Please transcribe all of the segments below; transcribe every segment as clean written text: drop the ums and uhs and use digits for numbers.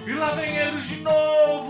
E lá vem eles de novo.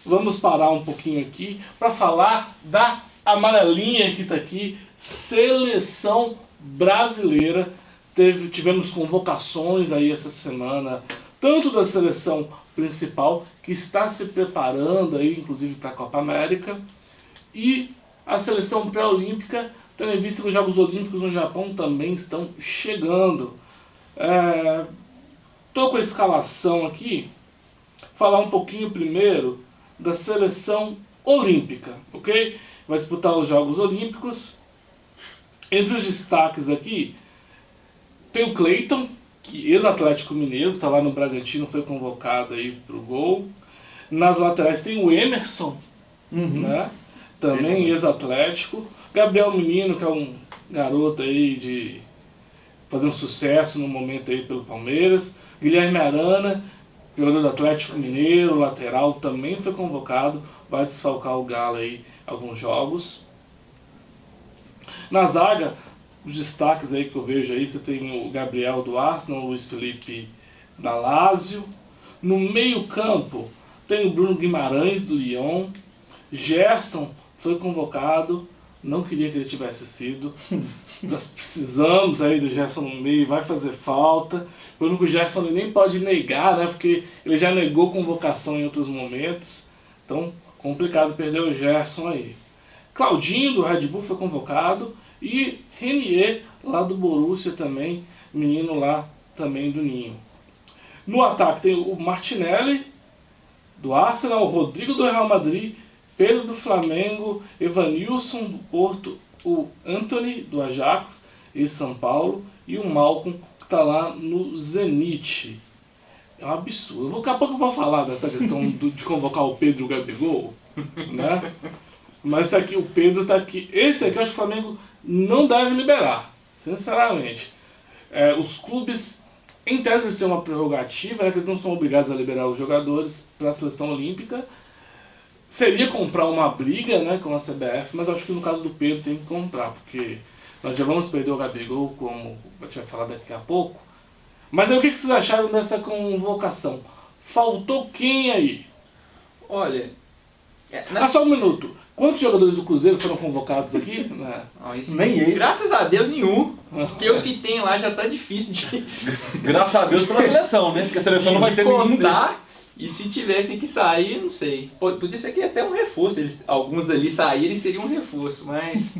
Vamos parar um pouquinho aqui para falar da amarelinha que está aqui, seleção brasileira. Tivemos convocações aí essa semana, tanto da seleção principal, que está se preparando aí, inclusive para a Copa América, e a seleção pré-olímpica, tendo em vista que os Jogos Olímpicos no Japão também estão chegando. Estou com a escalação aqui, falar um pouquinho primeiro da seleção olímpica, ok? Vai disputar os Jogos Olímpicos. Entre os destaques aqui, tem o Cleiton, que ex-Atlético Mineiro, que está lá no Bragantino, foi convocado aí para o gol. Nas laterais tem o Emerson, né? Também ex-Atlético. Gabriel Menino, que é um garoto aí de fazendo sucesso no momento aí pelo Palmeiras. Guilherme Arana, jogador do Atlético Mineiro, lateral, também foi convocado, vai desfalcar o Galo aí alguns jogos. Na zaga, os destaques aí que eu vejo aí, você tem o Gabriel do Arsenal, o Luiz Felipe da Lazio. No meio campo, tem o Bruno Guimarães do Lyon. Gerson foi convocado, não queria que ele tivesse sido. Nós precisamos aí do Gerson no meio, vai fazer falta. O único Gerson ele nem pode negar, né? Porque ele já negou convocação em outros momentos. Então, complicado perder o Gerson aí. Claudinho do Red Bull foi convocado. E Renier, lá do Borussia também, menino lá também do Ninho. No ataque tem o Martinelli, do Arsenal, o Rodrigo do Real Madrid, Pedro do Flamengo, Evanilson do Porto, o Antony do Ajax e São Paulo e o Malcom que está lá no Zenit. É um absurdo. Daqui a pouco eu vou falar dessa questão de convocar o Pedro e o Gabigol, né? Mas tá aqui, o Pedro está aqui. Esse aqui eu acho que o Flamengo não deve liberar, sinceramente. Os clubes, em tese, eles têm uma prerrogativa, né, que eles não são obrigados a liberar os jogadores para a seleção olímpica. Seria comprar uma briga, né, com a CBF, mas acho que no caso do Pedro tem que comprar, porque nós já vamos perder o Gabigol, como a gente vai falar daqui a pouco. Mas aí o que vocês acharam dessa convocação? Faltou quem aí? Olha... Só um minuto. Quantos jogadores do Cruzeiro foram convocados aqui? Nem esse. Graças a Deus, nenhum. Porque os que tem lá já tá difícil de... Graças a Deus pela seleção, né? Porque a seleção não vai ter nenhum deles. E se tivessem que sair, não sei. Podia ser que até um reforço. Alguns ali saírem seria um reforço, mas...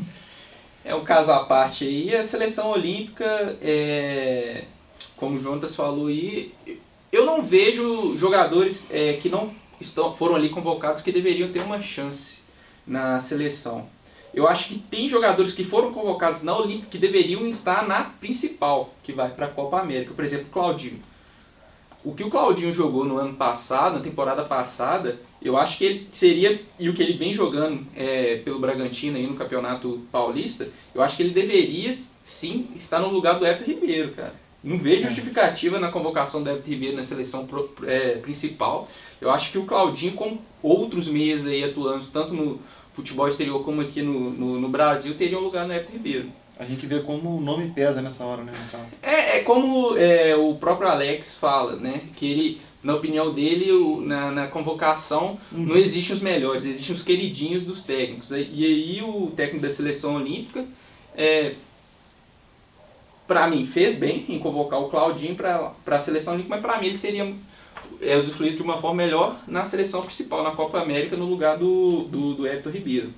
é um caso à parte aí. A seleção olímpica, como o Jonas falou aí, eu não vejo jogadores que não foram ali convocados que deveriam ter uma chance na seleção. Eu acho que tem jogadores que foram convocados na Olímpica que deveriam estar na principal, que vai para a Copa América. Por exemplo, Claudinho. O que o Claudinho jogou no ano passado, na temporada passada, eu acho que ele seria, e o que ele vem jogando pelo Bragantino aí no Campeonato Paulista, eu acho que ele deveria sim estar no lugar do Everton Ribeiro, cara. Não vejo justificativa na convocação do Everton Ribeiro na seleção principal. Eu acho que o Claudinho, com outros meias aí atuando, tanto no futebol exterior como aqui no Brasil, teria um lugar no Everton Ribeiro. A gente vê como o nome pesa nessa hora, né, no caso. Como o próprio Alex fala, né? Que ele, na opinião dele, na convocação não existem os melhores, existem os queridinhos dos técnicos. E aí o técnico da seleção olímpica, para mim, fez bem em convocar o Claudinho para a seleção olímpica, mas para mim ele seria usufruído de uma forma melhor na seleção principal, na Copa América, no lugar do Everton Ribeiro.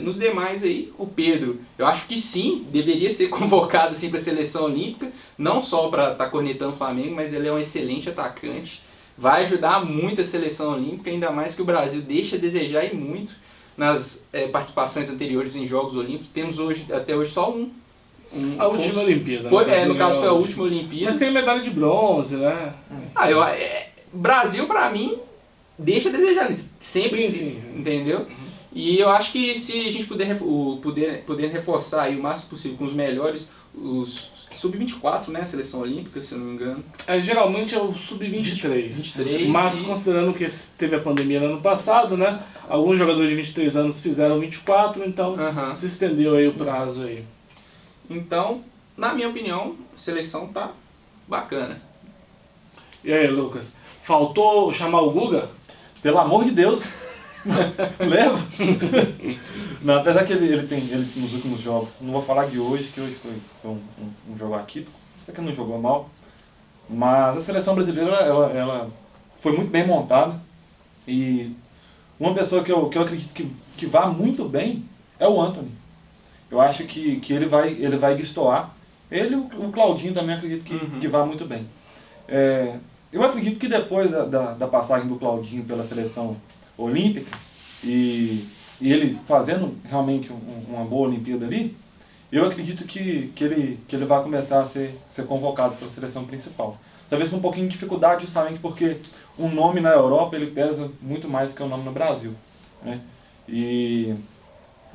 Nos demais aí, o Pedro, eu acho que sim, deveria ser convocado assim, para a seleção olímpica, não só para estar cornetando o Flamengo, mas ele é um excelente atacante, vai ajudar muito a seleção olímpica, ainda mais que o Brasil deixa a desejar e muito nas participações anteriores em Jogos Olímpicos. Temos até hoje só a última Olimpíada. No caso foi a última Olimpíada. Mas tem medalha de bronze, né? Brasil, pra mim, deixa a desejar sempre, sim. Entendeu? E eu acho que se a gente puder reforçar aí o máximo possível com os melhores, os sub-24, né, a seleção olímpica, se eu não me engano. Geralmente é o sub-23. 23, mas considerando que teve a pandemia no ano passado, né, alguns jogadores de 23 anos fizeram 24, então se estendeu aí o prazo aí. Então, na minha opinião, a seleção tá bacana. E aí, Lucas? Faltou chamar o Guga? Pelo amor de Deus, leva. Não, apesar que ele nos últimos jogos, não vou falar de hoje, que hoje foi um jogo atípico, até que não jogou mal, mas a seleção brasileira ela foi muito bem montada e uma pessoa que eu acredito que vá muito bem é o Antony. Eu acho que ele vai destoar. Ele e o Claudinho também acredito que vá muito bem. Eu acredito que depois da passagem do Claudinho pela seleção olímpica e ele fazendo realmente uma boa Olimpíada ali, eu acredito que ele vai começar a ser convocado para a seleção principal. Talvez com um pouquinho de dificuldade justamente porque um nome na Europa ele pesa muito mais que um nome no Brasil, né? E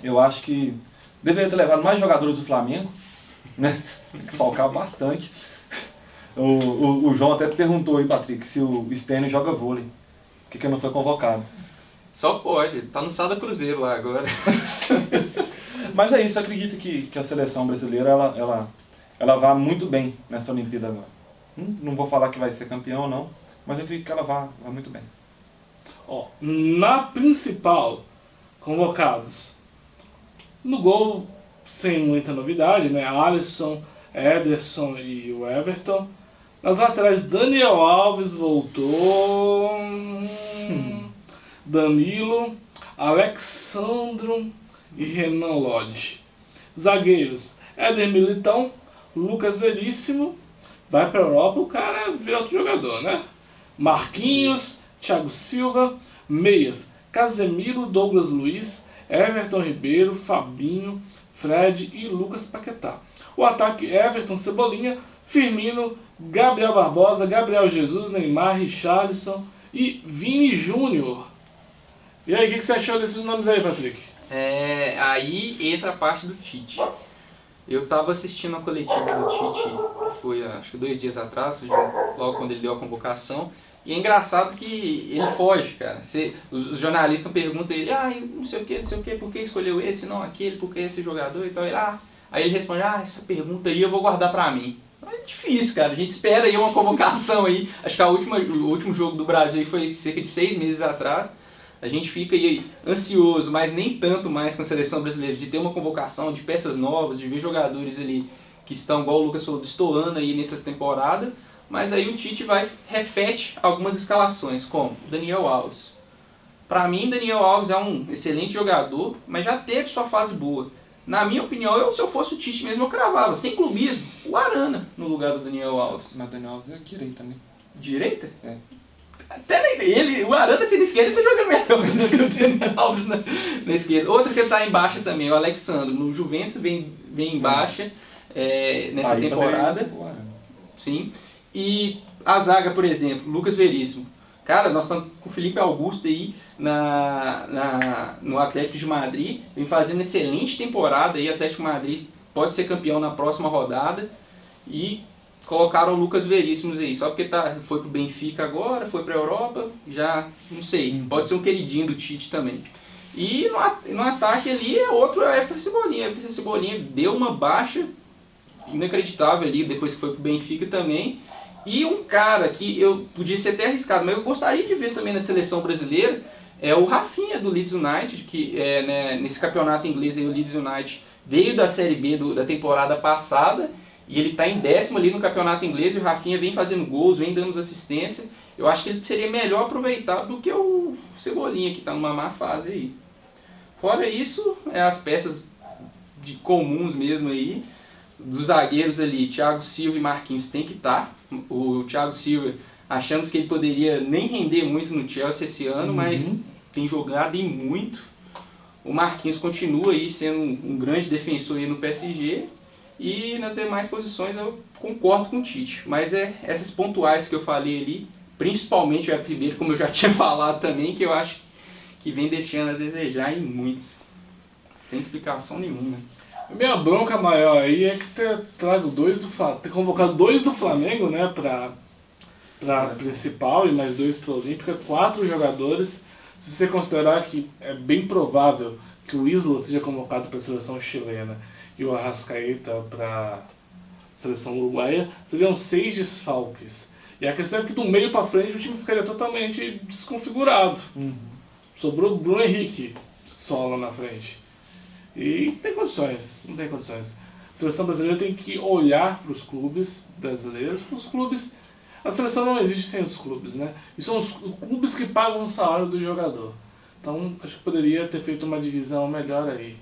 eu acho que deveria ter levado mais jogadores do Flamengo, né? Tem que solcar bastante. O João até perguntou aí, Patrick, se o Stênio joga vôlei. Por que não foi convocado? Só pode, tá no Sada Cruzeiro lá agora. Mas é isso, eu acredito que a seleção brasileira ela vai muito bem nessa Olimpíada agora. Não vou falar que vai ser campeão não, mas eu acredito que ela vai muito bem. Ó, na principal, convocados. No gol, sem muita novidade, né? Alisson, Ederson e o Everton. Nas laterais, Daniel Alves voltou. Danilo, Alexandro e Renan Lodge. Zagueiros, Éder Militão, Lucas Veríssimo. Vai pra Europa, o cara vira outro jogador, né? Marquinhos, Thiago Silva. Meias, Casemiro, Douglas Luiz, Everton Ribeiro, Fabinho, Fred e Lucas Paquetá. O ataque, Everton, Cebolinha, Firmino, Gabriel Barbosa, Gabriel Jesus, Neymar, Richarlison e Vini Júnior. E aí, o que você achou desses nomes aí, Patrick? Aí entra a parte do Tite. Eu tava assistindo a coletiva do Tite, que foi acho que 2 dias atrás, logo quando ele deu a convocação. E é engraçado que ele foge, cara. Os jornalistas perguntam a ele, não sei o que, por que escolheu esse, não aquele, por que esse jogador e tal. Aí ele responde, essa pergunta aí eu vou guardar pra mim. É difícil, cara. A gente espera aí uma convocação aí. Acho que o último jogo do Brasil aí foi cerca de 6 meses atrás. A gente fica aí ansioso, mas nem tanto mais com a seleção brasileira, de ter uma convocação de peças novas, de ver jogadores ali que estão, igual o Lucas falou, destoando aí nessas temporadas. Mas aí o Tite repete algumas escalações, como Daniel Alves. Pra mim, Daniel Alves é um excelente jogador, mas já teve sua fase boa. Na minha opinião, se eu fosse o Tite mesmo, eu cravava, sem clubismo, o Arana no lugar do Daniel Alves. Mas o Daniel Alves é direita, né? Direita? É. Até o Arana se na esquerda tá jogando melhor do que o Daniel Alves na esquerda. Outra que tá em baixa também, o Alexandre. No Juventus vem em baixa nessa temporada. Sim. E a zaga, por exemplo, Lucas Veríssimo. Cara, nós estamos com o Felipe Augusto aí no Atlético de Madrid. Vem fazendo excelente temporada aí. O Atlético de Madrid pode ser campeão na próxima rodada. E colocaram o Lucas Veríssimo aí. Só porque foi pro Benfica agora, foi pra Europa. Já, não sei, pode ser um queridinho do Tite também. E no ataque ali é o Everton Cebolinha. O Everton Cebolinha deu uma baixa inacreditável ali, depois que foi pro Benfica também. E um cara que eu podia ser até arriscado, mas eu gostaria de ver também na seleção brasileira, é o Rafinha do Leeds United, que nesse campeonato inglês aí, o Leeds United veio da Série B da temporada passada, e ele está em 10º ali no campeonato inglês, e o Rafinha vem fazendo gols, vem dando assistência. Eu acho que ele seria melhor aproveitado do que o Cebolinha, que está numa má fase aí. Fora isso, as peças comuns mesmo aí, dos zagueiros ali, Thiago Silva e Marquinhos tem que estar. O Thiago Silva, achamos que ele poderia nem render muito no Chelsea esse ano, mas tem jogado e muito. O Marquinhos continua aí sendo um grande defensor aí no PSG. E nas demais posições eu concordo com o Tite. Mas essas pontuais que eu falei ali, principalmente o Everton Ribeiro, como eu já tinha falado também, que eu acho que vem deixando a desejar em muitos. Sem explicação nenhuma. A minha bronca maior aí é que ter convocado 2 do Flamengo, né, pra principal e mais 2 pra Olímpica, 4 jogadores. Se você considerar que é bem provável que o Isla seja convocado para a seleção chilena e o Arrascaeta para seleção uruguaia, seriam 6 desfalques. E a questão é que do meio para frente o time ficaria totalmente desconfigurado. Sobrou o Bruno Henrique só lá na frente. E não tem condições, não tem condições. A seleção brasileira tem que olhar para os clubes brasileiros, para os clubes. A seleção não existe sem os clubes, né? E são os clubes que pagam o salário do jogador. Então acho que poderia ter feito uma divisão melhor aí.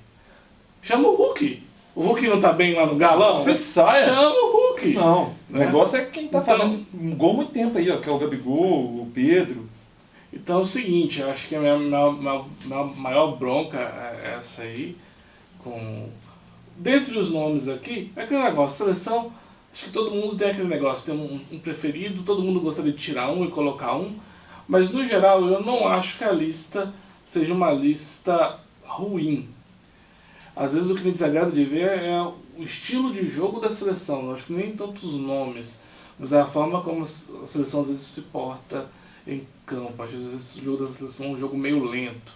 Chama o Hulk. O Hulk não tá bem lá no galão? Você saia. Chama o Hulk. Não, o Né? negócio é quem tá Então- fazendo um gol há muito tempo aí, ó, que é o Gabigol, o Pedro. Então é o seguinte, eu acho que a minha maior bronca é essa aí. Dentre os nomes aqui, é aquele negócio, seleção, acho que todo mundo tem aquele negócio, tem um preferido, todo mundo gostaria de tirar um e colocar um, mas no geral eu não acho que a lista seja uma lista ruim. Às vezes o que me desagrada de ver é o estilo de jogo da seleção, eu acho que nem tanto os nomes, mas é a forma como a seleção às vezes se porta em campo. Acho que às vezes o jogo da seleção é um jogo meio lento.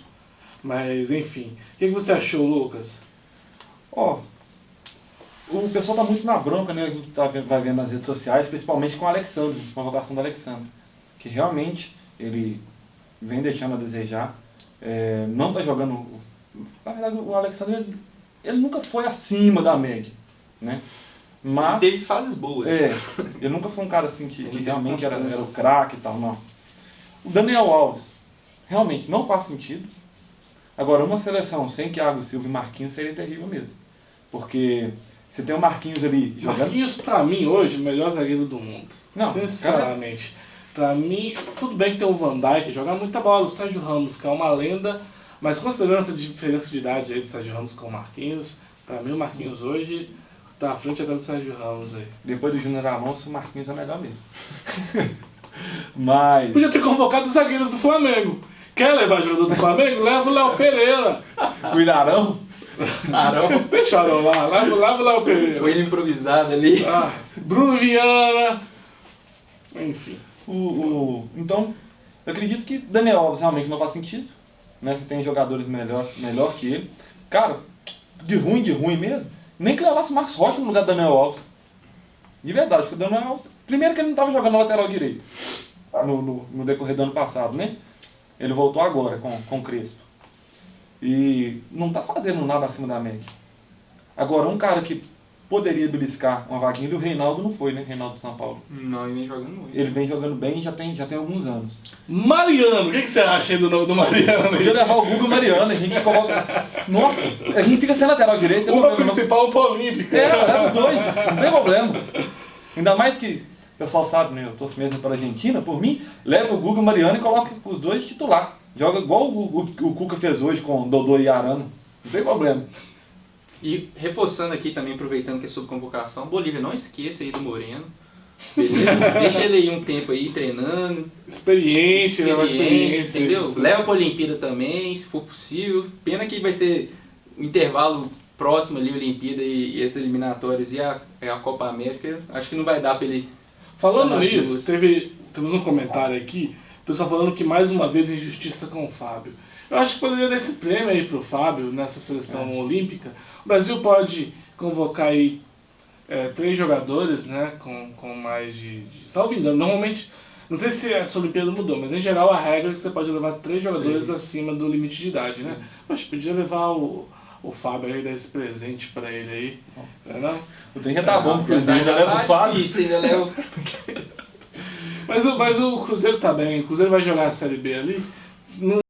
Mas enfim, o que você achou, Lucas? Ó, o pessoal tá muito na bronca, né? A gente vai vendo nas redes sociais, principalmente com o Alexandre, com a convocação do Alexandre. Que realmente ele vem deixando a desejar. Não tá jogando. Na verdade, o Alexandre ele nunca foi acima da média, né? Mas. Teve fases boas. Ele nunca foi um cara assim que Ele realmente teve era constância. o craque e tal, não. O Daniel Alves realmente não faz sentido. Agora, uma seleção sem Thiago Silva e Marquinhos seria terrível mesmo. Porque você tem o Marquinhos ali jogando. Marquinhos, pra mim, hoje, o melhor zagueiro do mundo. Não, sinceramente. Pra mim, tudo bem que tem o Van Dijk, joga muita bola, o Sérgio Ramos, que é uma lenda, mas considerando essa diferença de idade aí do Sérgio Ramos com o Marquinhos, pra mim o Marquinhos hoje tá à frente até do Sérgio Ramos aí. Depois do Júnior Alonso, o Marquinhos é melhor mesmo. Mas. Podia ter convocado os zagueiros do Flamengo. Quer levar jogador do Flamengo? Leva o Léo Pereira. O Ilharão. Arão, Deixa o Arão lá, leva o Léo Pereira. o ele improvisado ali. Bruno Viana. Enfim. Então, eu acredito que Daniel Alves realmente não faz sentido. Né? Você tem jogadores melhor que ele. Cara, de ruim mesmo. Nem que levasse o Marcos Rocha no lugar do Daniel Alves. De verdade, porque o Daniel Alves. Primeiro que ele não estava jogando na lateral direito. No decorrer do ano passado, né? Ele voltou agora com o Crespo. E não está fazendo nada acima da média. Agora, um cara que poderia beliscar uma vaguinha, e o Reinaldo não foi, né? Reinaldo de São Paulo. Não, ele vem jogando muito. Ele vem jogando bem já tem alguns anos. Mariano, o que você acha aí do nome do Mariano? Podia levar o Guga Mariano, a gente coloca. Nossa, a gente fica sem lateral direito, Um para principal, um para olímpica. leva os dois, não tem problema. Ainda mais que o pessoal sabe, né? Eu torço mesmo para a Argentina, por mim, leva o Guga Mariano e coloca os dois titular. Joga igual o Cuca fez hoje com o Dodô e Arana. Não tem problema. E reforçando aqui também, aproveitando que é sobre convocação, Bolívia, não esqueça aí do Moreno. Beleza? Deixa ele aí um tempo aí treinando. Experiente, leva experiência. Entendeu? Isso. Leva pra Olimpíada também, se for possível. Pena que vai ser o intervalo próximo ali, Olimpíada e as eliminatórias e a Copa América. Acho que não vai dar pra ele. Falando Nas nisso, duas. temos um comentário aqui, o pessoal falando que mais uma vez injustiça com o Fábio. Eu acho que poderia dar esse prêmio aí pro Fábio nessa seleção olímpica. O Brasil pode convocar aí 3 jogadores, né, com mais de salvo engano, normalmente, não sei se essa Olimpíada mudou, mas em geral a regra é que você pode levar 3 jogadores acima do limite de idade, né? Mas podia levar o Fábio aí, dar esse presente pra ele aí, não? O trem já tá bom, porque ainda leva o Fábio. Isso, ainda leva. Mas o Cruzeiro tá bem, o Cruzeiro vai jogar a Série B ali,